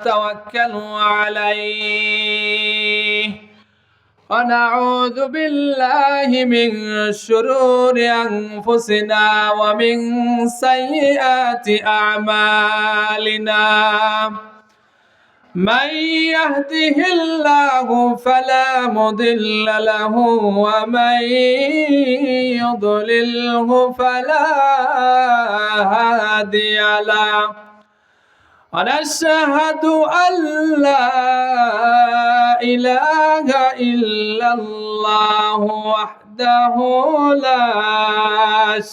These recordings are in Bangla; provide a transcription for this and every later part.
توكلوا عليه ونعوذ بالله من شرور أنفسنا ومن سيئات أعمالنا من يهده الله فلا مضل له ومن يضلله فلا هادي له ونشهد أن لا إله إلا الله وحده لا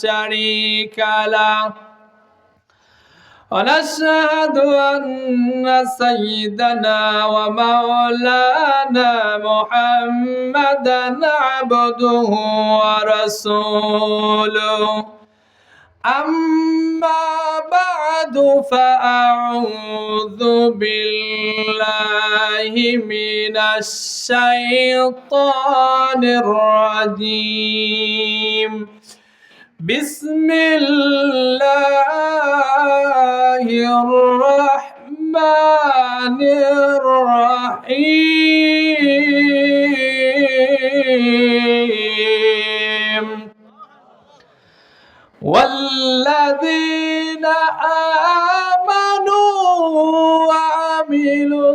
شريك له ونشهد أن سيدنا ومولانا محمدا عبده ورسوله أما بعد فأعوذ بالله من الشيطان الرجيم بسم الله الرحمن الرحيم والذين آمنوا وعملوا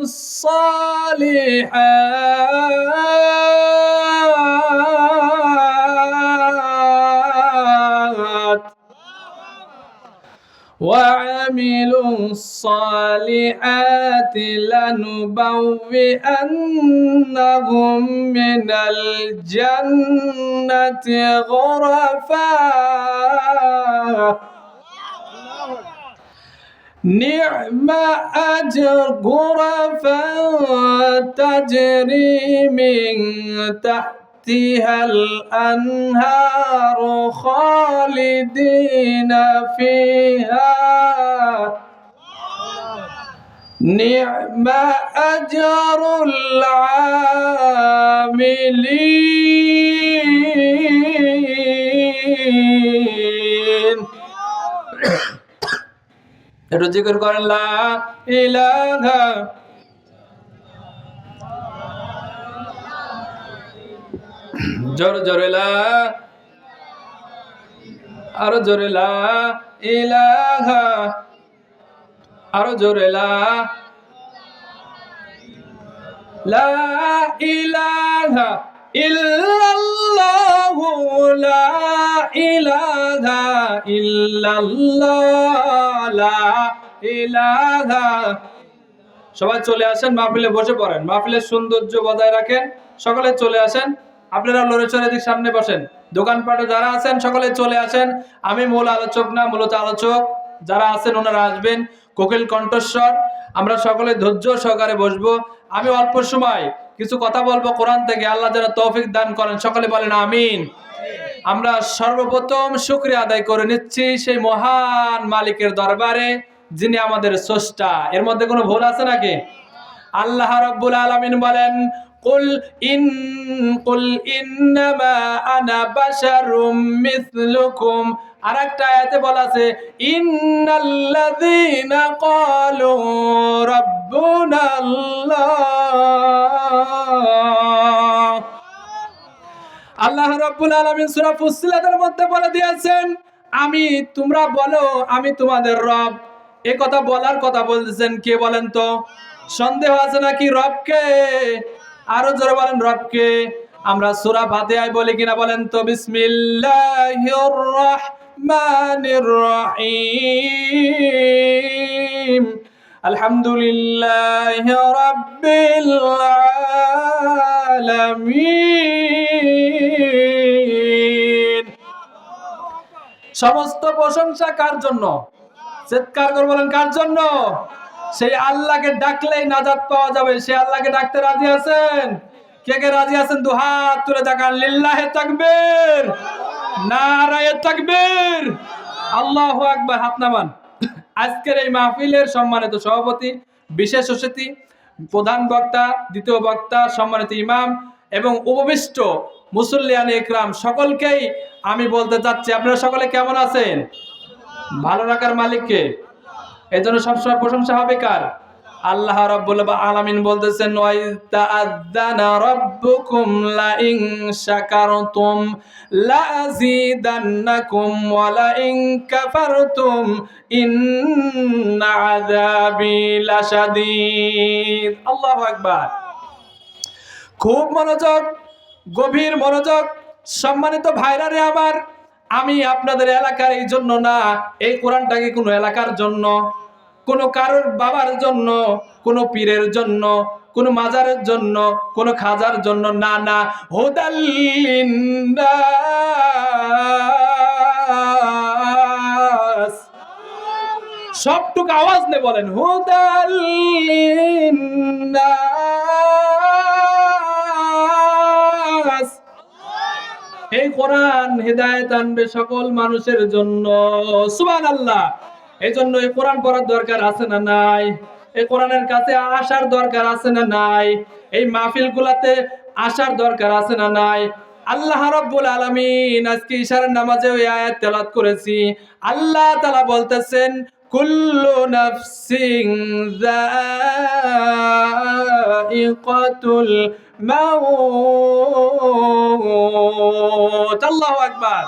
الصالحات لنبوئنهم من الجنة غرفا نعم أجر غرفا تجري من تحتها الأنهار خالدين فيها نعم أجر العاملين একটু জিকির করেন লা ইলাহা জোরে জোরে লা আরো জোরে লা ইলাহা আরো জোরে লা ইলাহা ইল্লাল্লাহু লা ইলাহা ইল্লাল্লাহ লা ইলাহা। সবাই চলে আসেন, মাহফিলে বসে পড়েন, মাহফিলের সৌন্দর্য বজায় রাখেন। সকলে চলে আসেন, আপনারা লড়ে চড়ে দিক সামনে বসেন। দোকানপাটে যারা আছেন সকলে চলে আসেন। আমি মূল আলোচক না, মূলত আলোচক যারা আছেন ওনারা আসবেন। কোকিল কণ্ঠস্বর, আমরা সকলে ধৈর্য সহকারে বসবো। আমি অল্প সময় কিছু কথা বলবো কোরআন থেকে, আল্লাহ যেন তৌফিক দান করেন। সকলে বলেন আমিন। আমরা সর্বপ্রথম শুকরিয়া আদায় করে নিচ্ছি সেই মহান মালিকের দরবারে, যিনি আমাদের স্রষ্টা। এর মধ্যে কোনো ভুল আছে নাকি? আল্লাহ রাব্বুল আলামিন বলেন কুল ইন্নামা আনা বাশারুম মিসলুকুম। আরেকটা আয়াতে বলা আছে ইন্নাল্লাযীনা ক্বালু রাব্বুনাল্লাহ। আল্লাহ রাব্বুল আলামিন সূরা ফুসসিলাতের মধ্যে বলে দিয়েছেন আমি, তোমরা বলো আমি তোমাদের রব। এই কথা বলার কথা বলতেছেন কে বলেন তো? সন্দেহ আছে নাকি রবকে? আরো জোরে বলেন রবকে। আমরা সূরা ফাতিহায় বলি কিনা বলেন তো? বিসমিল্লাহির রাহমানির রহিম আলহামদুলিল্লাহি রাব্বিল আলামিন। সমস্ত প্রশংসা কার জন্য? চিৎকার করে বলেন কার জন্য? সেই আল্লাহকে ডাকলেই নাজাত পাওয়া যাবে। সেই আল্লাহকে ডাকতে রাজি আছেন? কে কে রাজি আছেন? দু হাত তুলে দেখান। লিল্লাহে তাকবীর, নারায়ে তাকবীর, আল্লাহু আকবার। হাত নামান। আজকের এই মাহফিলের সম্মানিত সভাপতি, বিশেষ অতিথি, প্রধান বক্তা, দ্বিতীয় বক্তা, সম্মানিত ইমাম এবং উপবিষ্ট মুসল্লিয়ান ইকরাম সকলকেই আমি বলতে চাচ্ছি আপনারা সকলে কেমন আছেন? ভালো রাখার মালিককে। এই জন্য সবসময় প্রশংসা হবে কার? আল্লাহ রাব্বুল আলামিন বলতেছেন ওয়া তাআযানা রাব্বুকুম লা ইন শাকারতুম লা আযীদান্নাকুম ওয়া লা ইন কাফারতুম ইন্না আযাবি লাশাদীদ। আল্লাহু আকবার। খুব মনোযোগ, গভীর মনোযোগ। সম্মানিত ভাইরা রে আমার, আমি আপনাদের এলাকার এই জন্য না, এই কোরআনটাকে কোনো এলাকার জন্য, কোনো কারোর বাবার জন্য, কোনো পীরের জন্য, কোনো মাজারের জন্য, কোনো খাজার জন্য না, না, হুদাল লিন্নাস। সবটুকু আওয়াজ নে বলেন, হুদাল লিন্নাস। এই কোরআন হেদায়েত আনবে সকল মানুষের জন্য। সুবহানাল্লাহ। এই জন্য এই কোরআন পড়ার দরকার আছে না নাই? এই কোরআনের কাছে আসার দরকার আছে না নাই? এই মাহফিলগুলোতে আসার দরকার আছে না নাই? আল্লাহ রাব্বুল আলামিন আজকে ইশারার নামাজে ওই আয়াত তেলাওয়াত করেছি। আল্লাহ তাআলা বলতেছেন কুল্লু নাফসিন যায়িকাতুল মাউত। আল্লাহু আকবার।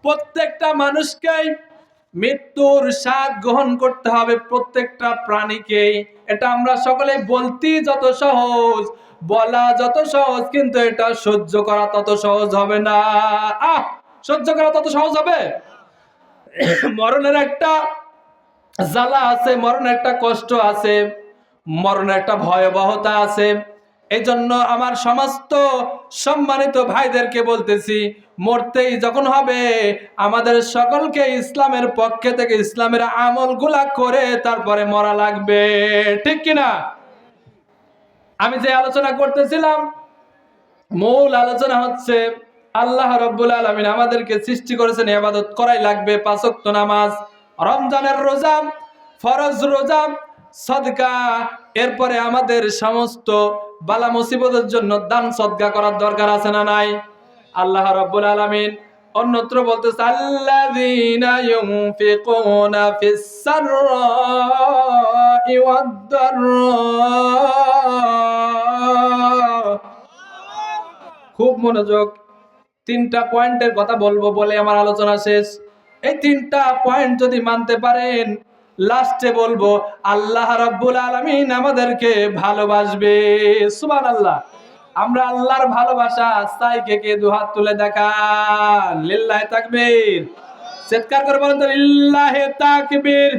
প্রত্যেকটা মানুষকে মৃত্যুর স্বাদ গ্রহণ করতে হবে, প্রত্যেকটা প্রাণীকে। এটা আমরা সকলে বলতে যত সহজ, বলা যত সহজ, কিন্তু এটা সহ্য করা তত সহজ হবে না। সহ্য করা তত সহজ হবে? মরণের একটা জ্বালা আছে, মরণের একটা কষ্ট আছে, মরণের একটা ভয়াবহতা আছে। এই জন্য আমার সমস্ত সম্মানিত ভাইদেরকে বলতেছি, মরতেই যখন হবে আমাদের সকলকে ইসলামের পক্ষে থেকে ইসলামের আমলগুলা করে তারপরে মরা লাগবে, ঠিক কিনা? আমি যে আলোচনা করতেছিলাম, মূল আলোচনা হচ্ছে আল্লাহ রাব্বুল আলামিন আমাদেরকে সৃষ্টি করেছেন ইবাদত করাই লাগবে। 5 ওয়াক্ত নামাজ, রমজানের রোজা, ফরজ রোজা, সদকা, এরপরে আমাদের সমস্ত বালা মুসিবতের জন্য দান সদকা করার দরকার আছে না নাই? আল্লাহ রাব্বুল আলামিন অন্যত্র বলতেছে আল্লাযীনা ইউনফিকুনা ফিস সাররাই ওয়াদ দাররা। খুব মনোযোগ, 3টা পয়েন্টের কথা বলবো বলে আমার আলোচনা শেষ। এই 3টা পয়েন্ট যদি মানতে পারেন, লাস্টে বলবো আল্লাহ রাব্বুল আলামিন আমাদেরকে ভালোবাসবে। সুবহানাল্লাহ। আমরা আল্লাহর ভালোবাসা চাই, কে কে দুহাত তুলে দেখান। লিল্লাহি তাকবীর। চিৎকার করে বলেন তো লিল্লাহি তাকবীর।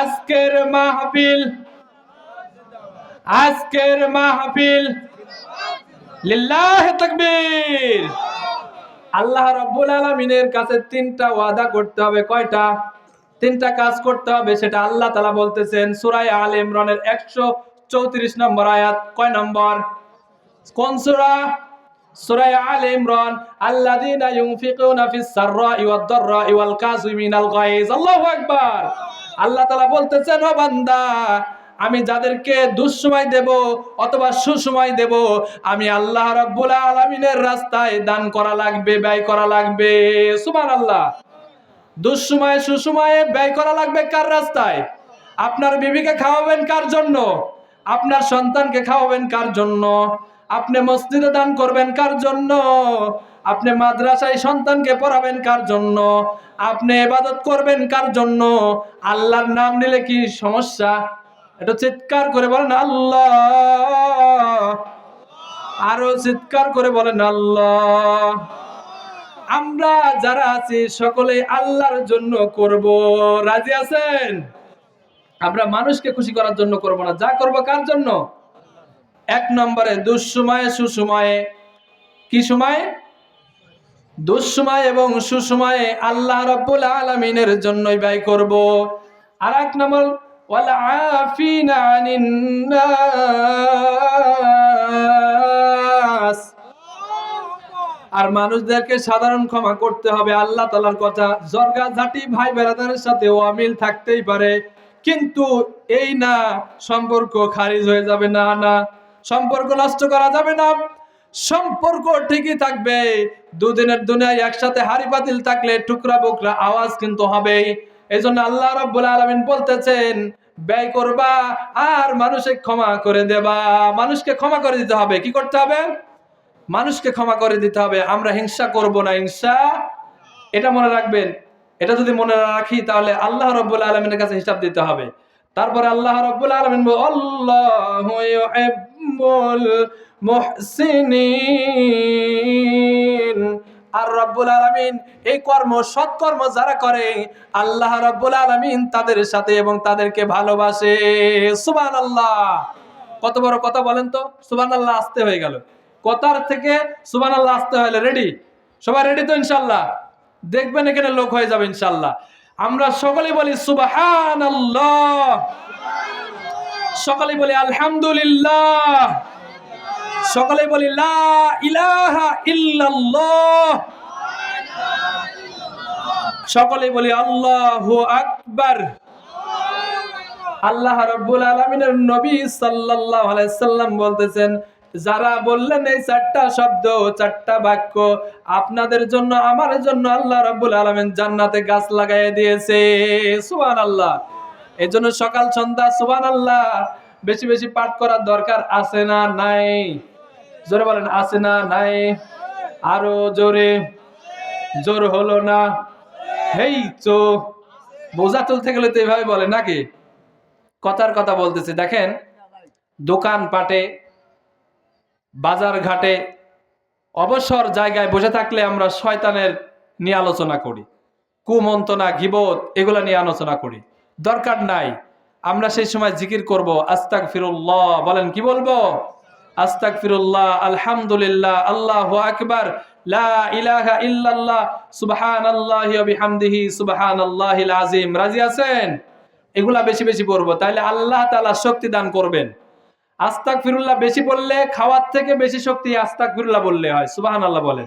আজকের মাহফিল লিল্লাহি তাকবীর। আল্লাহ রাব্বুল আলামিনের কাছে 3টা ওয়াদা করতে হবে। কয়টা? 3টা কাজ করতে হবে। সেটা আল্লাহ তাআলা বলতেছেন সূরা আলে ইমরানের 134 নম্বর আয়াত। কয় নম্বর? কোন সূরা? সূরা আলে ইমরান। আল্লাযীনা ইউনফিকুনা ফিস সাররাই ওয়াদ দাররাই ওয়াল কাযিমিনাল গায়জ। আল্লাহু আকবার। আল্লাহ তাআলা বলতেছেন, ও বান্দা, আমি যাদেরকে দুঃসময় দেব অথবা সুসময় দেব, আমি আল্লাহ রাব্বুল আলামিনের রাস্তায় দান করা লাগবে, ব্যয় করা লাগবে। সুবহানাল্লাহ। দুঃসময়ে সুসময়ে ব্যয় করা লাগবে কার রাস্তায়? আপনার বিবিকে খাওয়াবেন কার জন্য? আপনার সন্তানকে খাওয়াবেন কার জন্য? আপনি মসজিদে দান করবেন কার জন্য? আপনি মাদ্রাসায় সন্তানকে পড়াবেন কার জন্য? আপনি ইবাদত করবেন কার জন্য? আল্লাহর নাম নিলে কি সমস্যা? এটা চিৎকার করে বলেন আল্লাহ। আরো চিৎকার করে বলেন আল্লাহ। আমরা যারা আছি সকলে আল্লাহর জন্য করব। রাজি আছেন? আমরা মানুষকে খুশি করার জন্য করব না, যা করব কার জন্য? 1 নম্বরে দুঃসময়ে সুসময়ে। কি সময়? দুঃসময় এবং সুসময়ে আল্লাহ রাব্বুল আলামিনের জন্যই ব্যয় করব। আর 1 নম্বর ওয়াল আফিনা আনিন নাস। আর মানুষদেরকে সাধারণ ক্ষমা করতে হবে। আল্লাহ তাআলার কথা, জরগা জাতি ভাই বেরাদারের সাথে অমিল থাকতেই পারে, কিন্তু এই না সম্পর্ক খারিজ হয়ে যাবে, না না, সম্পর্ক নষ্ট করা যাবে না। সম্পর্ক ঠিকই থাকবে। দুদিনের দুনিয়ায় একসাথে হাড়ি পাতিল থাকলে টুকরা বুকরা আওয়াজ কিন্তু হবেই। এজন্য আল্লাহ রাব্বুল আলামিন বলতেছেন, ব্যয় করবা আর মানুষকে ক্ষমা করে দেবা। মানুষকে ক্ষমা করে দিতে হবে। কি করতে হবে? মানুষকে ক্ষমা করে দিতে হবে। আমরা হিংসা করব না, হিংসা, এটা মনে রাখবেন। এটা যদি মনে না রাখি তাহলে আল্লাহ রাব্বুল আলামিনের কাছে হিসাব দিতে হবে। তারপরে আল্লাহ রাব্বুল আলামিন আল্লাহু ইউহিব্বুল মুহসিনিন। আর রাব্বুল আলামিন এই কর্ম, সৎকর্ম যারা করে আল্লাহ রাব্বুল আলামিন তাদের সাথে এবং তাদেরকে ভালোবাসে। সুবহানাল্লাহ। কত বড় কথা বলেন তো, সুবহানাল্লাহ আসতে হয়ে গেল। কথার থেকে সুবহানাল্লাহ আসতে হলে রেডি? সবাই রেডি তো ইনশাআল্লাহ? দেখবেন এখানে লোক হয়ে যাবে ইনশাআল্লাহ। আমরা সকলেই বলি সুবহানাল্লাহ, সকলেই বলি আলহামদুলিল্লাহ, সকলেই বলি লা ইলাহা ইল্লাল্লাহ, সকলেই বলি আল্লাহু আকবার। আল্লাহ রাব্বুল আলামিনের নবী সাল্লাল্লাহু আলাইহি সাল্লাম বলতেছেন, যারা বললেন এই চারটা শব্দ, চারটা বাক্য, আপনাদের জন্য, আমার জন্য আল্লাহ রাব্বুল আলামিন জান্নাতে গাছ লাগাইয়া দিয়েছে। সুবহানাল্লাহ। এজন্য সকাল সন্ধ্যা সুবহানাল্লাহ বেশি বেশি পাঠ করার দরকার আছে না নাই? জোরে বলেন, আছে না নাই? আরো জোরে। জোর হলো না? হেই চো। বোঝা তুলতে গেলে তো এইভাবে বলে নাকি? কথার কথা বলতেছে। দেখেন, দোকান পাটে, বাজার ঘাটে, অবসর জায়গায় বসে থাকলে আমরা শয়তানের নিয়ে আলোচনা করি, কুমন্ত্রণা, গীবত, এগুলা নিয়ে আলোচনা করি। দরকার নাই। আমরা সেই সময় জিকির করব আস্তাগফিরুল্লাহ। বলেন, কি বলবো? আস্তাগফিরুল্লাহ, আলহামদুলিল্লাহ, আল্লাহু আকবার, লা ইলাহা ইল্লাল্লাহ, সুবহানাল্লাহি ওয়া বিহামদিহি, সুবহানাল্লাহিল আযীম। রাজি আছেন? এগুলা বেশি বেশি পড়বো, তাইলে আল্লাহ তাআলা শক্তি দান করবেন। আস্তাগফিরুল্লাহ বেশি বললে, খাওয়ার থেকে বেশি শক্তি আস্তাগফিরুল্লাহ বললে হয়। সুবহানাল্লাহ বলেন।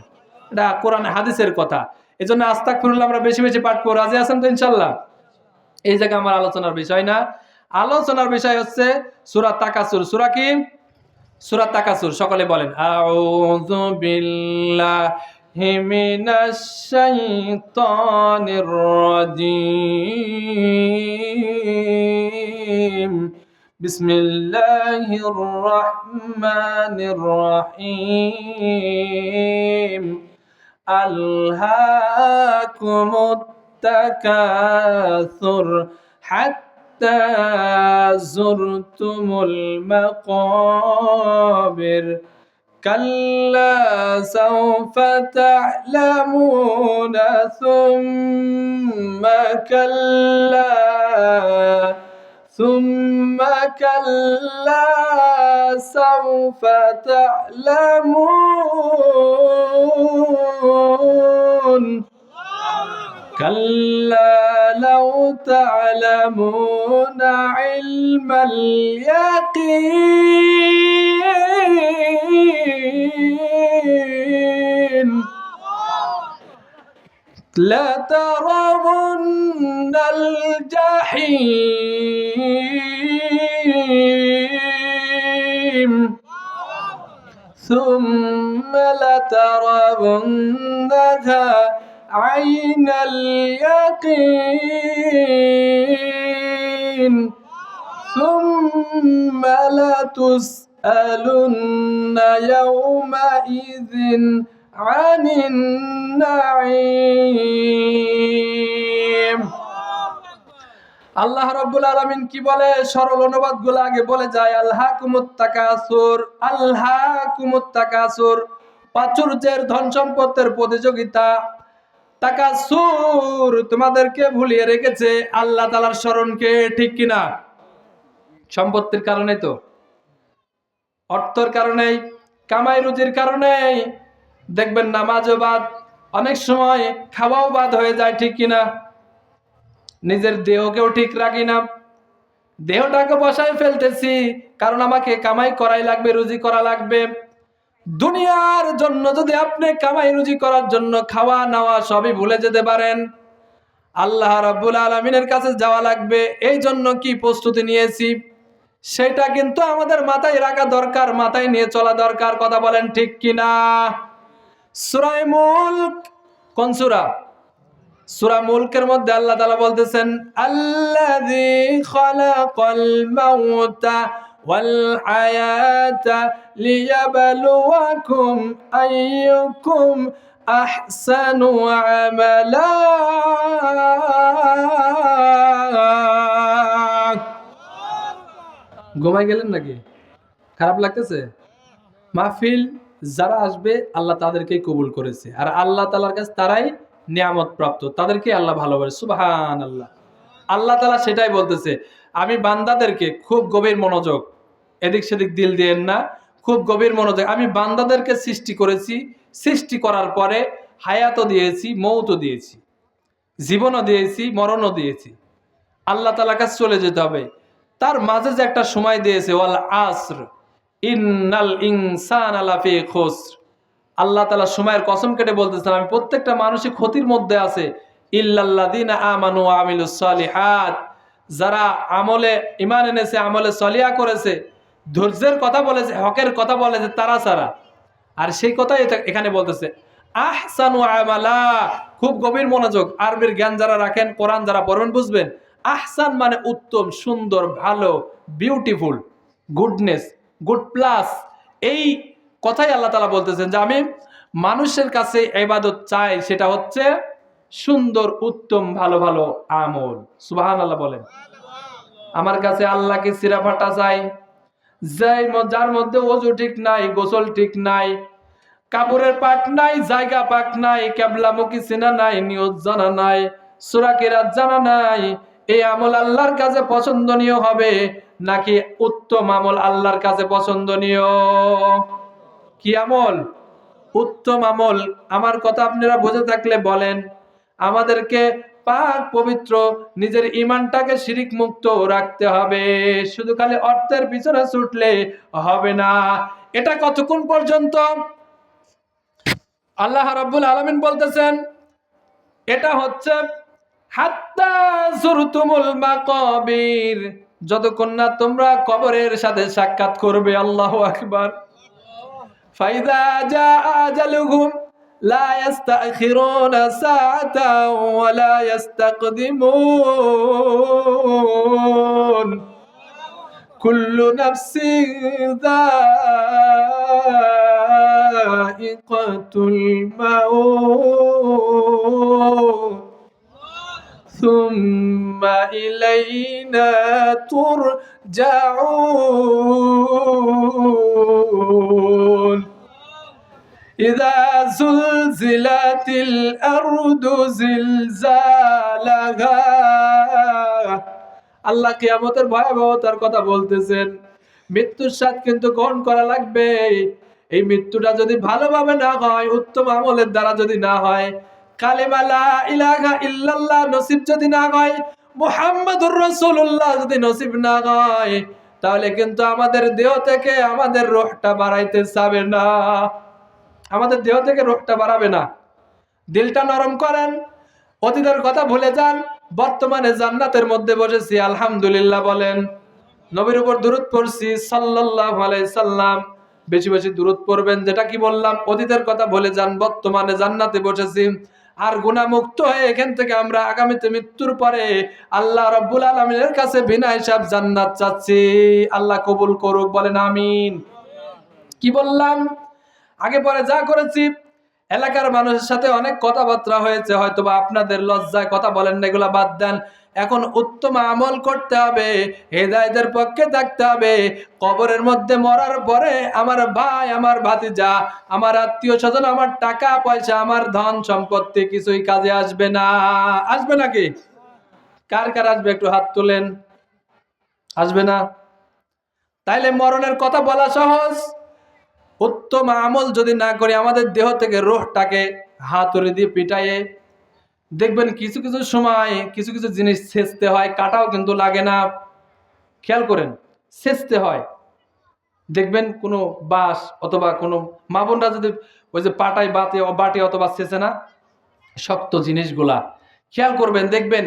এটা কোরআন হাদিসের কথা। এজন্য আস্তাগফিরুল্লাহ আমরা বেশি বেশি পাঠ করব। রাজি আছেন তো ইনশাআল্লাহ? এই জায়গা আমার আলোচনার বিষয় না। আলোচনার বিষয় হচ্ছে সূরা তাকাসুর। সূরা কি? সূরা তাকাসুর। সকলে বলেন, আউযু বিল্লাহি মিনাশ শাইতানির রাজীম। বিসমিল্লাহির রহমানির রহিম। আলহাকুমুত তাকাসুর হাত্তা যুরতুমুল মাকাবির। কাল্লা সাওফা তা'লামুনা সুম্মা কাল্লা ثم كلا سوف تعلمون كلا لو تعلمون علم اليقين لترون الجحيم ثم لترونها عين اليقين ثم لتسألن يومئذ عن النعيم। আল্লাহ রাব্বুল আলামিন কি বলে? সরল অনুবাদ গুলো আগে বলে যায়। আলহাকুমুত তাকাসুর, আলহাকুমুত তাকাসুর, প্রাচুর্যের, ধন সম্পদের প্রতিযোগিতা। তাকাসুর তোমাদেরকে ভুলিয়ে রেখেছে আল্লাহ তাআলার স্মরণকে, ঠিক কিনা? সম্পত্তির কারণে তো, অর্থের কারণে, কামাই রুজির কারণে দেখবেন নামাজও বাদ, অনেক সময় খাওয়াও বাদ হয়ে যায়, ঠিক কিনা? নিজের দেহকেও ঠিক রাখি না, দেহটাকে বসায় ফেলতেছি কারণ আমাকে কামাই করাই লাগবে, রুজি করা লাগবে। দুনিয়ার জন্য যদি আপনি কামাই রুজি করার জন্য খাওয়া নাওয়া সবই ভুলে যেতে পারেন, আল্লাহ রাব্বুল আলামিনের কাছে যাওয়া লাগবে, এই জন্য কি প্রস্তুতি নিয়েছি সেটা কিন্তু আমাদের মাথায় রাখা দরকার, মাথায় নিয়ে চলা দরকার। কথা বলেন, ঠিক কিনা? সূরা মুলক কোন সূরা? সূরা মুলকের মধ্যে আল্লাহ তাআলা বলতেছেন, আল্লাযী খালাকাল মাউতা ওয়াল হায়াতা লিয়াবলুয়াকুম আইয়ুকুম আহসানু আমালা। ঘুমাই গেলেন নাকি? খারাপ লাগতেছে? মাহফিল যারা আসবে আল্লাহ তাদেরকেই কবুল করেছে, আর আল্লাহ তাআলার কাছে তারাই নিয়ামত প্রাপ্ত, তাদেরকে আল্লাহ ভালোবাসে। সুবহানাল্লাহ। আল্লাহ তাআলা সেটাই বলতেছে, আমি বান্দাদেরকে খুব গভীর মনোযোগ, এদিক সেদিক দিল দিয়েন না, খুব গভীর মনোযোগ। আমি বান্দাদেরকে সৃষ্টি করেছি, সৃষ্টি করার পরে হায়াতও দিয়েছি, মৌতও দিয়েছি, জীবনও দিয়েছি, মরণও দিয়েছি। আল্লাহ তাআলার কাছে চলে যেতে হবে। তার মাঝে যে একটা সময় দিয়েছে, ওয়াল আসর ইন্নাল ইনসানা লাফি খুসর। আল্লাহ তাআলা সময়ের কসম কেটে বলতেছেন, আমি প্রত্যেকটা মানুষই ক্ষতির মধ্যে আছে, ইল্লাল্লাযিনা আমানু ওয়া আমিলুস সালিহাত, যারা আমলে ঈমান এনেছে, আমলে সলিহা করেছে, ধৈর্যের কথা বলেছে, হকের কথা বলেছে, তারা ছাড়া। আর সেই কথাই এখানে বলতেছে আহসানু আমালা। খুব গভীর মনোযোগ, আরবির জ্ঞান যারা রাখেন, কোরআন যারা পড়বেন বুঝবেন। আহসান মানে উত্তম, সুন্দর, ভালো, বিউটিফুল, গুডনেস, গুড প্লাস। এই কথাই আল্লাহ তাআলা বলতেছেন যে আমি মানুষের কাছে ইবাদত চাই, সেটা হচ্ছে সুন্দর, উত্তম, ভালো ভালো আমল। সুবহানাল্লাহ বলেন। আমার কাছে আল্লাহকে সিরাফাটা চাই, যার মধ্যে ওযু ঠিক নাই, গোসল ঠিক নাই, কাপড়ের পাক নাই, জায়গা পাক নাই, কিবলামুখী চেনা নাই, নিয়ত জানা নাই, সূরা কিরাত জানা নাই। এই আমল আল্লাহর কাছে পছন্দনীয় হবে নাকি উত্তম আমল আল্লাহর কাছে পছন্দনীয়? কি আমল? উত্তম আমল। আমার কথা আপনারা বুঝে থাকলে বলেন। আমাদেরকে পাক পবিত্র, নিজের ঈমানটাকে শিরিক মুক্ত রাখতে হবে। শুধু খালি অর্থের পিছনে ছুটলে হবে না। এটা কতক্ষণ পর্যন্ত? আল্লাহ রাব্বুল আলামিন বলতেছেন, এটা হচ্ছে হাত্তা যুরতুমুল মাকাবির, যতক্ষণ না তোমরা কবরের সাথে সাক্ষাৎ করবে। আল্লাহু আকবার। ফাইযা জাআ আজালুহুম লা ইস্তাখিরুনা সাআতাও ওয়া লা ইস্তাকদিমুন। কুল্লু নাফসিন যায়িকাতুল মাউত সুম্মা ইলাইনা তুরজাউন। ইযা যুলজিলাতিল আরদু জিলজালাহা। আল্লাহ কিয়ামতের ভয়াবহতার কথা বলতেছেন। মৃত্যুর স্বাদ কিন্তু গ্রহণ করা লাগবে। এই মৃত্যুটা যদি ভালোভাবে না হয়, উত্তম আমলের দ্বারা যদি না হয়, কালিমা লা ইলাহা ইল্লাল্লাহ নসিব যদি না হয়, মুহাম্মাদুর রাসূলুল্লাহ যদি নসিব না হয়, তাহলে কিন্তু আমাদের দেহ থেকে আমাদের রূহটা বাড়াইতে চাবে না। আমাদের দেহ থেকে রূহটা বাড়াবে না। দিলটা নরম করেন, অতীতের কথা ভুলে যান, বর্তমানে জান্নাতের মধ্যে বসেছি, আলহামদুলিল্লাহ বলেন। নবীর উপর দুরূদ পড়ছি সাল্লাল্লাহু আলাইহি সাল্লাম, বেশি বেশি দুরূদ পড়বেন। যেটা কি বললাম, অতীতের কথা ভুলে যান, বর্তমানে জান্নাতে বসেছি। আর গুনাহ মুক্ত হয়ে এখান থেকে আমরা আগামীতে মৃত্যুর পরে আল্লাহ রাব্বুল আলামিনের কাছে বিনা হিসাব জান্নাত চাচ্ছি। আল্লাহ কবুল করুক, বলেন আমিন। কি বললাম? আগে পরে যা করেছি, এলাকার মানুষের সাথে অনেক কথাবার্তা হয়েছে, হয়তোবা আপনাদের লজ্জায় কথা বলেন না, এগুলা বাদ দেন। এখন উত্তম আমল করতে হবে, হেদায়েতের পক্ষে থাকতে হবে। কবরের মধ্যে মরার পরে আমার ভাই, আমার ভাতিজা, আমার আত্মীয় স্বজন, আমার টাকা পয়সা, আমার ধন সম্পত্তি কিছুই কাজে আসবে না। আসবে নাকি? কার কার আসবে একটু হাত তোলেন। আসবে না? তাইলে মরণের কথা বলা সহজ। উত্তম আমল যদি না করি, আমাদের দেহ থেকে রূহটাকে হাতুড়ি দিয়ে পিটাইয়ে দেখবেন কিছু কিছু সময় কিছু কিছু জিনিস ছেঁচতে হয়, কাটাও কিন্তু লাগে না। খেয়াল করেন, ছেঁচতে হয়। দেখবেন কোনো বাঁশ অথবা কোনো মা বোনরা যদি ওই যে পাটায় বাটে অথবা ছেঁচে না, শক্ত জিনিসগুলা খেয়াল করবেন, দেখবেন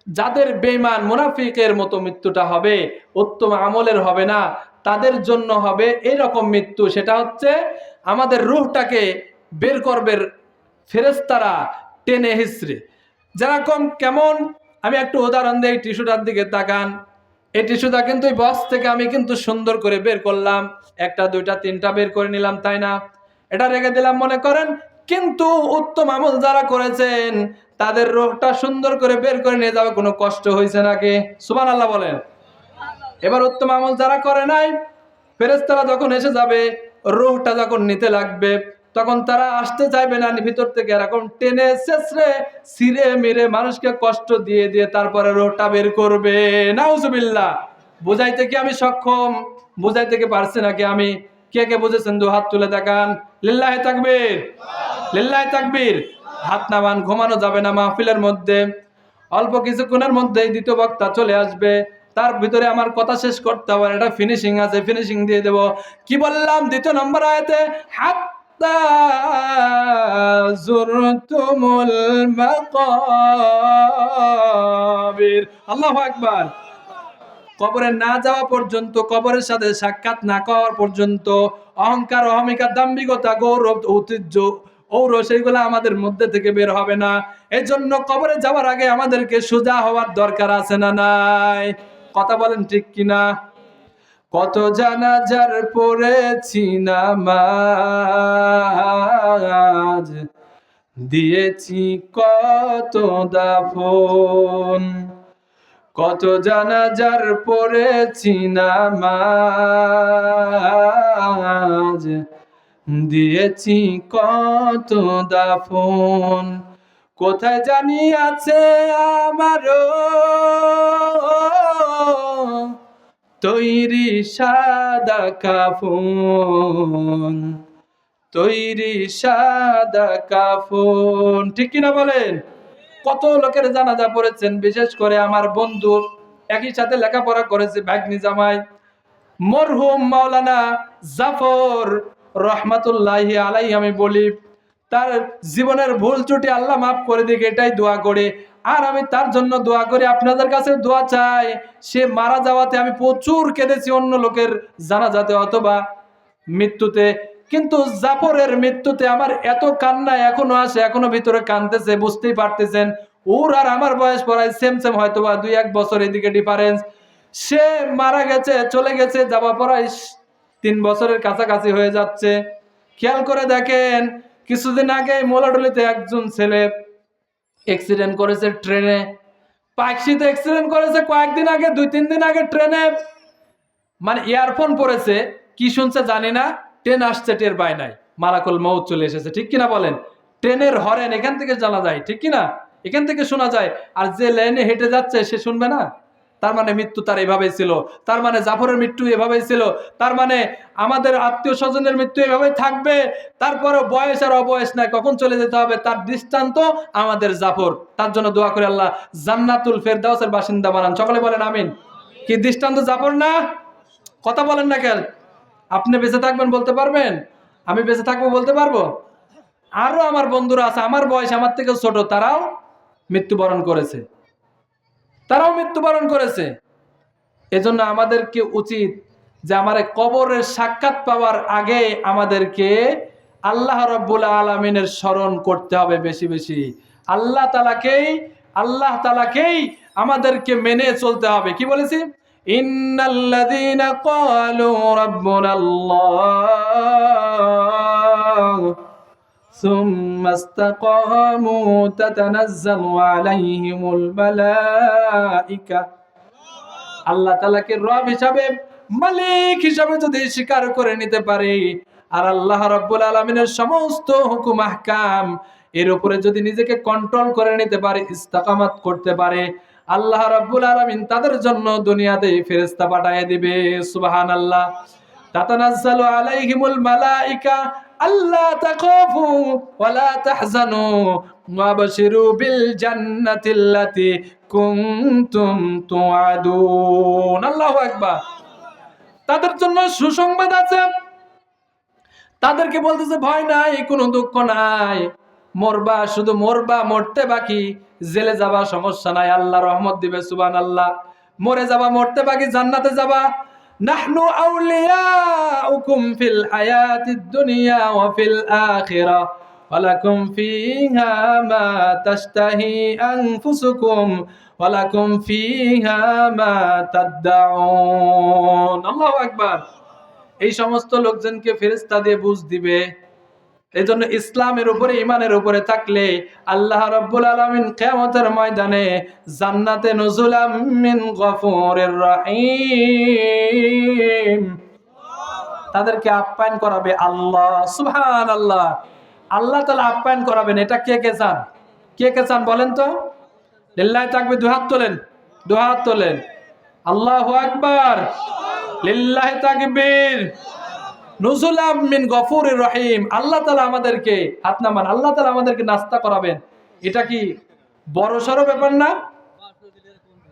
যাদের বেঈমান মুনাফিকের মতো মৃত্যুটা হবে, উত্তম আমলের হবে না, তাদের জন্য হবে এরকম মৃত্যু। সেটা হচ্ছে আমাদের রূহটাকে বের করবে ফেরেশতারা টেনে হিচড়ে। যেরকম কেমন, আমি একটু উদাহরণ দিই, টিস্যুটার দিকে তাকান। এই টিস্যুটা কিন্তু এই বক্স থেকে আমি কিন্তু সুন্দর করে বের করলাম, একটা দুইটা তিনটা বের করে নিলাম, তাই না? এটা রেখে দিলাম মনে করেন, কিন্তু উত্তম আমল যারা করেছেন তাদের রোগটা সুন্দর করে বের করে নিয়ে যাবে কোনো কষ্ট হয়েছে নাকি? সুবহানাল্লাহ বলেন। এবার উত্তম আমল যারা করে নাই, ফেরেশতারা যখন এসে যাবে, রূহটা যখন নিতে লাগবে, তখন তারা আসতে চাইবে না, ভিতর থেকে এরকম টেনে ছেঁচড়ে ছিঁড়ে মেরে মানুষকে কষ্ট দিয়ে দিয়ে তারপরে রূহটা বের করবে। নাউজুবিল্লাহ। বুঝাইতে কি আমি সক্ষম? বুঝাইতে কি পারছি নাকি আমি? কে কে বুঝেছেন দু হাত তুলে দেখান। লিল্লাহি তাকবীর, লিল্লাহি তাকবীর। হাত নামান, ঘুমানো যাবে না মাহফিলের মধ্যে। অল্প কিছুক্ষণের মধ্যেই দ্বিতীয় বক্তা চলে আসবে, তার ভিতরে আমার কথা শেষ করতে হবে, এটা ফিনিশিং আছে, ফিনিশিং দিয়ে দেব। কি বললাম দ্বিতীয় নম্বর আয়াতে? হাত্তা যুরতুমুল মাকাবির। আল্লাহু আকবার। কবরে না যাওয়া পর্যন্ত, কবরের সাথে সাক্ষাৎ না করার পর্যন্ত অহংকার, অহমিকা, দাম্ভিকতা, গৌরব, ঐতিহ্য, ঔরস সেইগুলো আমাদের মধ্যে থেকে বের হবে না। এই জন্য কবরে যাওয়ার আগে আমাদেরকে সোজা হওয়ার দরকার আছে না নাই? কথা বলেন ঠিক কিনা? কত জানাজার পড়েছি নামাজ, দিয়েছি কত দাফন। কত জানাজার পড়েছি নামাজ, দিয়েছি কত দাফন। কোথায় জানি আছে আমারও তৈরি সাদা কাফন, তৈরি সাদা কাফন। ঠিক কিনা বলেন? কত লোকের জানাজা পড়েছেন, বিশেষ করে আমার বন্ধু, একই সাথে লেখাপড়া করেছে, ভাগ্নি জামাই, মরহুম মাওলানা জাফর রহমাতুল্লাহি আলাইহি। আমি বলি তার জীবনের ভুল ত্রুটি আল্লাহ মাফ করে দিক, এটাই দোয়া করে। আর আমি তার জন্য দোয়া করি, আপনাদের কাছে দোয়া চাই। সে মারা যাওয়াতে আমি প্রচুর কেঁদেছি, অন্য লোকের জানাজাতে অথবা মৃত্যুতে, কিন্তু জাফরের মৃত্যুতে আমার এত কান্না এখনো আসে, এখনো ভিতরে কাঁদতেছে। বুঝতেই পারতেছেন, ওর আর আমার বয়স প্রায় সেম সেম, হয়তো বা 2-1 বছর এদিকে ডিফারেন্স। সে মারা গেছে, চলে গেছে, যাওয়া প্রায় 3 বছরের কাছাকাছি হয়ে যাচ্ছে। খেয়াল করে দেখেন, কিছুদিন আগে মোলাডলিতে একজন ছেলে অ্যাক্সিডেন্ট করেছে ট্রেনে, পাকশিতে অ্যাক্সিডেন্ট করেছে কয়েকদিন আগে, 2-3 দিন আগে ট্রেনে। মানে ইয়ারফোন পরেছে, কি শুনছে জানি না, ট্রেন আসছে টের পায় নাই, মালাকুল মউত চলে এসেছে। ঠিক কিনা বলেন? ট্রেনের হরেন এখান থেকে জানা যায়, ঠিক কিনা? এখান থেকে শোনা যায়। আর যে লাইনে হেঁটে যাচ্ছে সে শুনবে না? তার মানে মৃত্যু তার এভাবেই ছিল, তার মানে জাফরের মৃত্যু এভাবেই ছিল, তার মানে আমাদের আত্মীয় স্বজনের মৃত্যু এভাবেই থাকবে। তারপরে বয়স আর অবয়স নাই, কখন চলে যেতে হবে তার দৃষ্টান্ত আমাদের জাফর। তার জন্য দোয়া করে আল্লাহ জান্নাতুল ফেরদাউসের বাসিন্দা বানান। সকলে বলেন আমিন। কি দৃষ্টান্ত জাফর না? কথা বলেন না কেন? আপনি বেঁচে থাকবেন বলতে পারবেন? আমি বেঁচে থাকবো বলতে পারবো? আরো আমার বন্ধুরা আছে আমার বয়স, আমার থেকে ছোট, তারাও মৃত্যুবরণ করেছে, তারাও মৃত্যুবরণ করেছে। এজন্য আমাদেরকে উচিত যে আমার কবরের সাক্ষাৎ পাওয়ার আগে আমাদেরকে আল্লাহ রাব্বুল আলামিনের স্মরণ করতে হবে বেশি বেশি। আল্লাহ তাআলাকেই আমাদেরকে মেনে চলতে হবে। কি বলেছি? ইন্নাল্লাযীনা ক্বালু রাব্বুনাল্লাহ সুম্মা ইসতাকামু তাতানাজ্জালু আলাইহিমুল মালাইকা। আল্লাহ তাআলাকে রব হিসাবে, মালিক হিসাবে যদি স্বীকার করে নিতে পারে, আর আল্লাহ রাব্বুল আলামিনের সমস্ত হুকুম আহকাম এর উপরে যদি নিজেকে কন্ট্রোল করে নিতে পারে, ইস্তেকামাত করতে পারে, আল্লাহ রাব্বুল আলামিন তাদের জন্য দুনিয়াতে ফেরেশতা পাঠিয়ে দিবে। সুবহানাল্লাহ। তাতানাজ্জালু আলাইহিমুল মালাইকা আল্লা তাখাফু ওয়ালা তাহজানু ওয়াবশিরু বিল জান্নাতিল্লাতী কুনতুম তুআদুন। আল্লাহু আকবার। তাদের জন্য সুসংবাদ আছে। তাদেরকে বলতেছে ভয় নাই, কোনো দুঃখ নাই, মরবা, শুধু মরবা, মরতে বাকি, জেলে যাবা সমস্যা নাই, আল্লাহ রহমত দিবে। সুবহানাল্লাহ। মরে যাবা, মরতে বাকি, জান্নাতে যাবা। নাহনু আউলিয়াউকুম ফিল হায়াতিদ দুনিয়া ওয়া ফিল আখিরাহ ওয়ালাকুম ফিহা মা তাশতাহি আনফুসুকুম ওয়ালাকুম ফিহা মা তাদদাউন। আল্লাহু আকবার। এই সমস্ত লোকজনকে ফেরেশতা দিয়ে বুঝ দিবে। এজন্য ইসলামের উপরে ঈমানের উপরে থাকলে আল্লাহ রাব্বুল আলামিন কিয়ামতের ময়দানে জান্নাতে নুজুলাম মিন গফুরির রহিম, তাদেরকে আপ্যায়ন করাবে আল্লাহ। সুবহানাল্লাহ। আল্লাহ তাআলা আপ্যায়ন করাবেন। এটা কে কে চান? কে কে চান বলেন তো? লিল্লাহি তাকবীর। দুই হাত তোলেন, দুই হাত তোলেন। আল্লাহু আকবার। লিল্লাহি তাকবীর। নুজুলাম মিন গফুরির রহিম। আল্লাহ তাআলা আমাদেরকে, হাত নামান, আল্লাহ তাআলা আমাদেরকে নাস্তা করাবেন। এটা কি বড়সড় ব্যাপার না?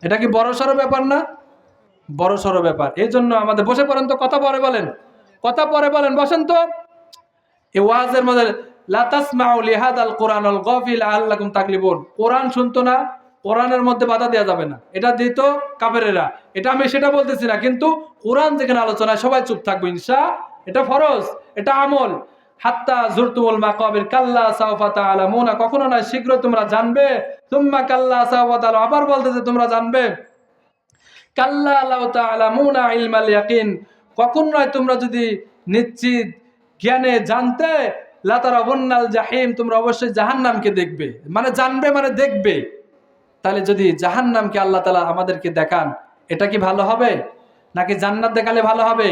এটা কি বড়সড় ব্যাপার না? বড়সড় ব্যাপার। এই জন্য আমাদের বসে পড়েন তো, কথা পরে বলেন, কথা পরে বলেন, বসেন তো। এই ওয়াজের মধ্যে লা তাসমাউ লিহাদাল কুরআনুল গাফিল আল্লাকুম তাগলিবুন। কোরআন শুনতো না, কোরআনের মধ্যে বাধা দেওয়া যাবে না। এটা দিত কাফেরেরা। এটা আমি সেটা বলতেছি না, কিন্তু কোরআন যেখানে আলোচনা সবাই চুপ থাকবে ইনশাআল্লাহ। এটা ফরজ, এটা আমল। হাত্তা জুরতুমুল মাকাবির কাল্লা সাওফা তাআলামুনা, কখনো না, শীঘ্রই তোমরা জানবে। সুম্মা কাল্লা সাওফা তাআলামুন, আবার বলতেছে তোমরা জানবে। কাল্লা লাউ তাআলামুনা ইলমাল ইয়াকিন, কখন নয় তোমরা যদি নিশ্চিত জ্ঞানে জানতে, লা তারাবুন্নাল জাহিম, তোমরা অবশ্যই জাহান্নামকে দেখবে। মানে জানবে মানে দেখবে। তাহলে যদি জাহান্নামকে আল্লাহ তাআলা আমাদেরকে দেখান, এটা কি ভালো হবে? নাকি জান্নাত দেখালে ভালো হবে?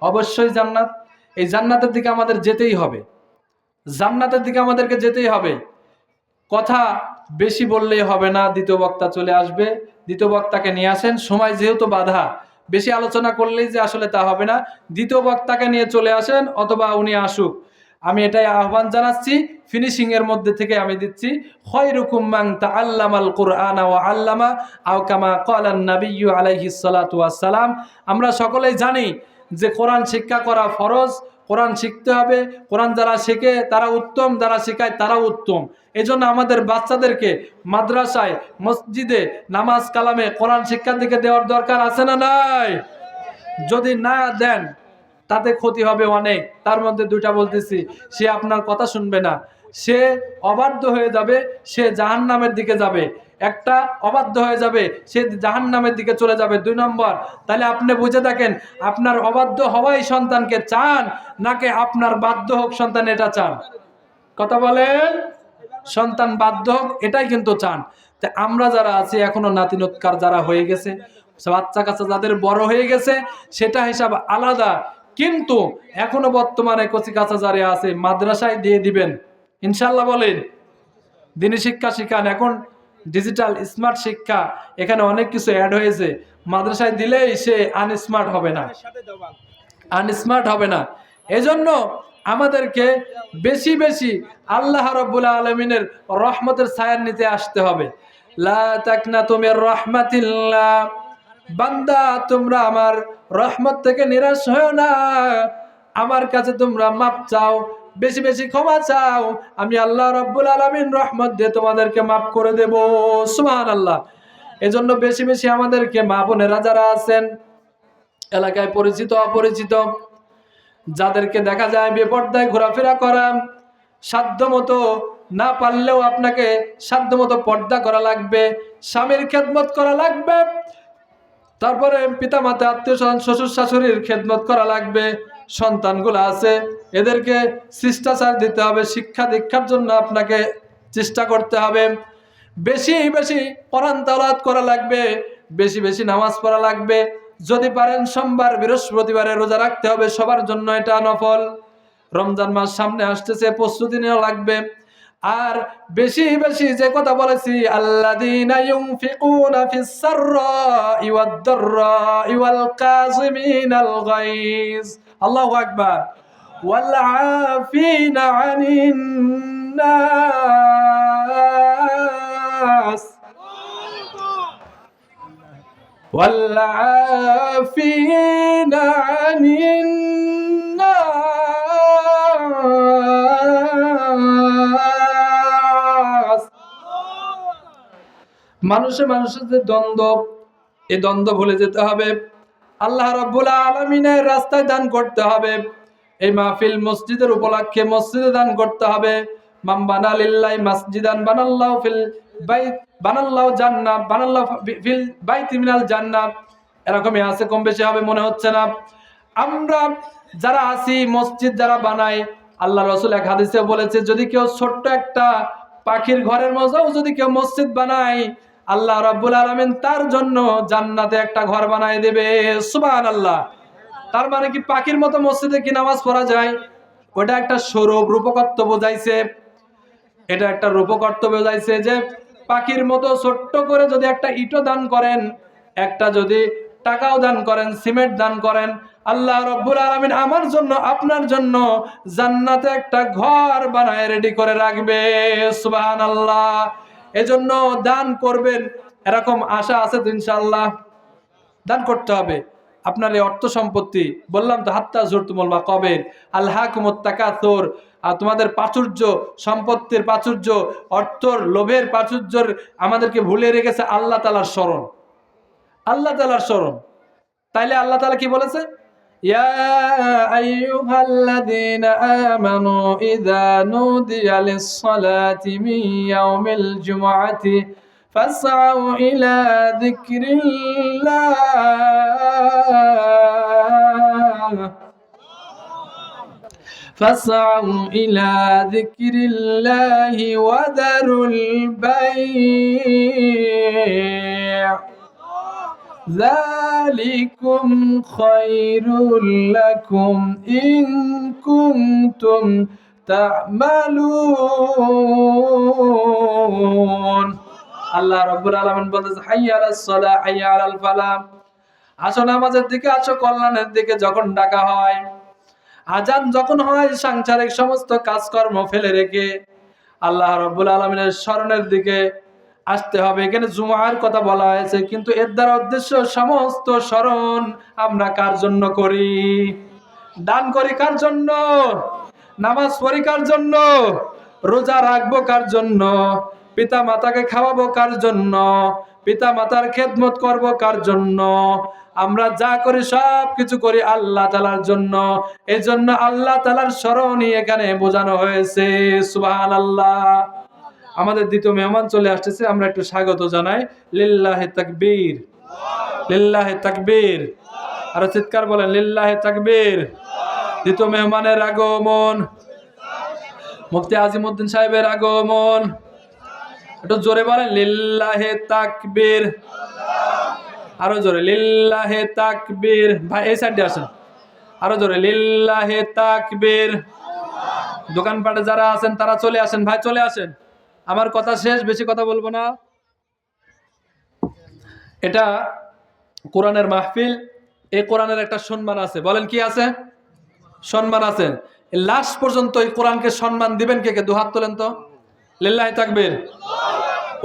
অবশ্যই জান্নাত। এই জান্নাতের দিকে আমাদের যেতেই হবে, জান্নাতের দিকে আমাদেরকে যেতেই হবে। কথা বেশি বললেই হবে না, দ্বিতীয় বক্তা চলে আসবে, দ্বিতীয় বক্তাকে নিয়ে আসেন। সময় যেহেতু বাধা, বেশি আলোচনা করলেই যে আসলে তা হবে না। দ্বিতীয় বক্তাকে নিয়ে চলে আসেন, অথবা উনি আসুক। আমি এটাই আহ্বান জানাচ্ছি, ফিনিশিং এর মধ্যে থেকে আমি দিচ্ছি। খায়রুকুম মান তাআল্লামাল কুরআনা ওয়া আল্লামা আও কামা ক্বালান নাবিয়্যু আলাইহিস সালাতু ওয়াস সালাম। আমরা সকলেই জানি যে কোরআন শিক্ষা করা ফরজ। কোরআন শিখতে হবে। কোরআন যারা শেখে তারা উত্তম, যারা শেখায় তারাও উত্তম। এজন্য আমাদের বাচ্চাদেরকে মাদ্রাসায়, মসজিদে, নামাজ কালামে কোরআন শিক্ষার দিকে দেওয়ার দরকার আছে না নাই? যদি না দেন তাতে ক্ষতি হবে অনেক। তার মধ্যে দুইটা বলতেছি, সে আপনার কথা শুনবে না, সে অবাধ্য হয়ে যাবে, সে জাহান্নামের দিকে যাবে। একটা অবাধ্য হয়ে যাবে, সে জাহান্নামের দিকে চলে যাবে। 2 নম্বর, তাহলে আপনি বুঝে দেখেন, আপনার অবাধ্য হওয়াই সন্তানকে চান, নাকি আপনার বাধ্য হোক সন্তান, এটা চান? কথা বলেন। সন্তান বাধ্য হোক এটাই কিন্তু চান। তা আমরা যারা আছি এখনো নাতিনৎকার যারা হয়ে গেছে, বাচ্চা কাচ্চা যাদের বড় হয়ে গেছে সেটা হিসাব আলাদা, কিন্তু এখনো বর্তমানে কচি কাঁচা যারা আছে মাদ্রাসায় দিয়ে দিবেন ইনশাল্লাহ। বলেন, দিনী শিক্ষা শিখান। এখন ডিজিটাল স্মার্ট শিক্ষা, এখানে অনেক কিছু অ্যাড হয়েছে। মাদ্রাসায় দিলেই সে আনস্মার্ট হবে না, আনস্মার্ট হবে না। এজন্য আমাদেরকে বেশি বেশি আল্লাহ রাব্বুল আলামিনের রহমতের ছায়ার নিচে আসতে হবে। লা তাকনাতু মির রাহমাতিল্লাহ, বান্দা তোমরা আমার রহমত থেকে নিরাশ হয়ো না। আমার কাছে তোমরা মাপ চাও, বেশি বেশি ক্ষমা চাও, আমি আল্লাহ রাব্বুল আলামিন রহমত দিয়ে তোমাদেরকে মাফ করে দেব। সুবহানাল্লাহ। এজন্য বেশি বেশি আমাদেরকে মা বোনেরা যারা আছেন, এলাকায় পরিচিত অপরিচিত, যাদেরকে দেখা যায় বেপর্দায় ঘোরাফেরা করা, সাধ্যমতো, না পারলেও আপনাকে সাধ্যমতো পর্দা করা লাগবে, স্বামীর খেদমত করা লাগবে, তারপরে পিতা মাতা, আত্মীয় স্বজন, শ্বশুর শাশুড়ির খেদমত করা লাগবে। সন্তানগুলো আছে এদেরকে শিষ্টাচার দিতে হবে, শিক্ষা দীক্ষার জন্য আপনাকে চেষ্টা করতে হবে। বেশি বেশি কোরআন তেলাওয়াত করা লাগবে, বেশি বেশি নামাজ পড়া লাগবে। যদি পারেন সোমবার বৃহস্পতিবারে রোজা রাখতে হবে, সবার জন্য এটা নফল। রমজান মাস সামনে আসতেছে, প্রস্তুতি নেওয়া লাগবে। আর বেশি বেশি যে কথা বলেছি, আল্লাযীনা ইউনফিকুনা ফিস সাররাই ওয়াদ দাররাই ওয়াল কাযিমিনাল গায়জ, আল্লাহু আকবার, ওয়াল আফিনা আনিন নাস, ওয়াল আফিনা আনিন নাস। মানুষে মানুষের যে দ্বন্দ্ব, এই দ্বন্দ্ব ভুলে যেতে হবে। আল্লাহ রাব্বুল আলামিনের রাস্তায় দান করতে হবে। এই মাহফিল মসজিদের উপলক্ষে মসজিদে দান করতে হবে। মান বানা লিল্লাহি মাসজিদান বানাল্লাহু ফিল বাইত বানাল্লাহু জান্নাহ বানাল্লাহু ফিল বাইতি মিনাল জান্নাহ। এরকমই আছে, কম বেশি হবে মনে হচ্ছে না। আমরা যারা আছি মসজিদ যারা বানাই, আল্লাহ রাসূল এক হাদিসে বলেছে যদি কেউ ছোট্ট একটা পাখির ঘরের মতো যদি কেউ মসজিদ বানায়, আল্লাহ রাব্বুল আলামিন তার জন্য জান্নাতে একটা ঘর বানায় দেবে। সুবহানাল্লাহ। তার মানে কি পাখির মতো মসজিদে কি নামাজ পড়া যায়? ওটা একটা স্বরূপ রূপকত্ব বোঝাইছে। এটা একটা রূপকত্ব বোঝাইছে যে পাখির মতো ছোট্ট করে যদি একটা ইটও দান করেন, একটা যদি টাকাও দান করেন, সিমেন্ট দান করেন, আল্লাহ রাব্বুল আলামিন আমার জন্য আপনার জন্য জান্নাতে একটা ঘর বানায় রেডি করে রাখবে। সুবহানাল্লাহ। এজন্য দান করবেন, এরকম আশা আছে তো ইনশাআল্লাহ। দান করতে হবে। আপনার এই অর্থ সম্পত্তি, বললাম তো হাত্তা যুরতুমুল মাকাবির আলহাকুমুত তাকাসুর, আর তোমাদের প্রাচুর্য, সম্পত্তির প্রাচুর্য, অর্থর লোভের প্রাচুর্যের আমাদেরকে ভুলে রেখেছে আল্লাহ তাআলার স্মরণ। আল্লাহ তাআলার স্মরণ। তাইলে আল্লাহ তাআলা কি বলেছে? ইয়া আইয়ুহাল্লাযীনা আমানু ইযা নুদিয়া লিস-সালাতি মিন ইয়াউমিল জুমআতি ফাসআউ ইলা যিকরিল্লাহি ওয়া যারুল বাই', যালিকুম খায়রুল লাকুম ইন কুনতুম তা'মালুন। আল্লাহ রাব্বুল আলামিন বলেছে হাইয়া আলাস সালাহ হাইয়া আলাল ফালাহ, আসো নামাজের দিকে, আসো কল্যাণের দিকে। যখন ডাকা হয়, আজান যখন হয়, সাংসারিক সমস্ত কাজকর্ম ফেলে রেখে আল্লাহ রাব্বুল আলামিনের স্মরণের দিকে আসতে হবে। এখানে জুমার কথা বলা হয়েছে, কিন্তু এর দ্বারা উদ্দেশ্য সমস্ত স্মরণ আমরা কার জন্য করি? দান করি কার জন্য? নামাজ পড়ি কার জন্য? রোজা রাখবো কার জন্য? পিতা মাতাকে খাওয়াবো কার জন্য? পিতা মাতার খেদমত করব কার জন্য? আমরা যা করি সব কিছু করি আল্লাহ তাআলার জন্য। এই জন্য আল্লাহ তাআলার স্মরণই এখানে বোঝানো হয়েছে। সুবহানাল্লাহ। আমাদের দ্বিতীয় মেহমান চলে আসতেছে, আমরা একটু স্বাগত জানাই। লিল্লাহি তাকবীর, লিল্লাহি তাকবীর। আরো চিৎকার বলেন লিল্লাহি তাকবীর। দ্বিতীয় মেহমানের আগমন, মুফতি আজিমউদ্দিন সাহেবের আগমন। একটু জোরে বলেন লিল্লাহি তাকবীর। আরো জোরে লিল্লাহি তাকবীর। ভাই এই সাইডে আসেন, আরো জোরে লিল্লাহি তাকবীর। দোকানপাটে যারা আছেন তারা চলে আসেন, ভাই চলে আসেন। আমার কথা শেষ, বেশি কথা বলবো না। এটা কোরআনের মাহফিল, এই কোরআনের একটা সম্মান আছে। বলেন কি আছে? সম্মান আছে। লাস্ট পর্যন্ত এই কোরআনকে সম্মান দিবেন কে কে? দুহাত তোলেন তো। লিল্লাহি তাকবীর।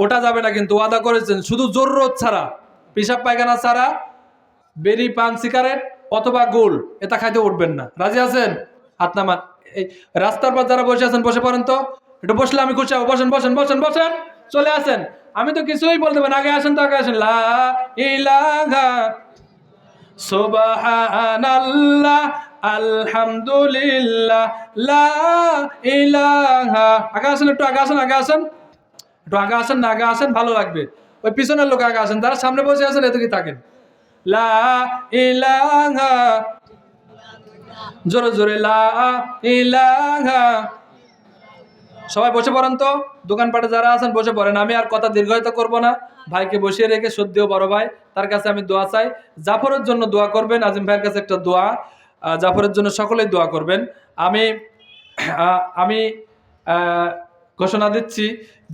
ওটা যাবে না কিন্তু, ওয়াদা করেছেন শুধু জরুরত ছাড়া, পেশাব পায়খানা ছাড়া, বেরি পান সিগারেট অথবা গোল এটা খাইতে উঠবেন না। রাজি আছেন? হাত নামান। এই রাস্তার পর যারা বসে আছেন বসে পড়েন তো, একটু বসলে আমি খুশি হব। বসেন বসেন বসেন বসেন, চলে আসেন। আমি তো কিছুই বলতে পারি, আগে আসেন তো, আগে আসেন। লা ইলাহা সুবহানাল্লাহ আলহামদুলিল্লাহ লা ইলাহা। আগে আসেন, একটু আগে আসেন, আগে আসেন, একটু আগে আসেন না, আগে আসেন, ভালো লাগবে। ওই পিছনের লোক আগে আসেন, যারা সামনে বসে আছেন এদিকে থাকেন। লা ইলাহা, জোরে জোরে লা ইলাহা। সবাই বসে পড়েন তো, দোকানপাটে যারা আছেন বসে পড়েন। আমি আর কথা দীর্ঘায়িত করব না, ভাইকে বসিয়ে রেখে সদ্যও বড় ভাই, তার কাছে আমি দোয়া চাই। জাফরের জন্য দোয়া করবেন, আজিম ভাইয়ের কাছে একটা দোয়া, জাফরের জন্য সকলেই দোয়া করবেন। আমি ঘোষণা দিচ্ছি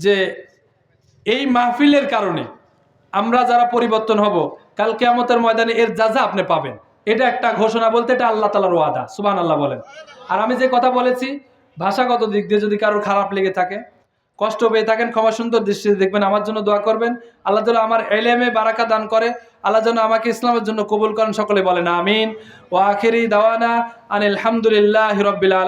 যে এই মাহফিলের কারণে আমরা যারা পরিবর্তন হব, কাল কিয়ামতের ময়দানে এর যা আপনি পাবেন। এটা একটা ঘোষণা, বলতে এটা আল্লাহ তাআলার ওয়াদা। সুবহানাল্লাহ বলেন। আর আমি যে কথা বলেছি, ভাষাগত দিক দিয়ে যদি কারোর খারাপ লেগে থাকে, কষ্ট পেয়ে থাকেন, ক্ষমা সুন্দর দৃষ্টিতে দেখবেন। আমার জন্য দোয়া করবেন, আল্লাহ যেন আমার ইলমে বারাকা দান করে, আল্লাহ যেন আমাকে ইসলামের জন্য কবুল করেন। সকলে বলেন আমিন। ওয়া আখিরি দাওয়ানা আনিল হামদুলিল্লাহি রাব্বিল আলামিন।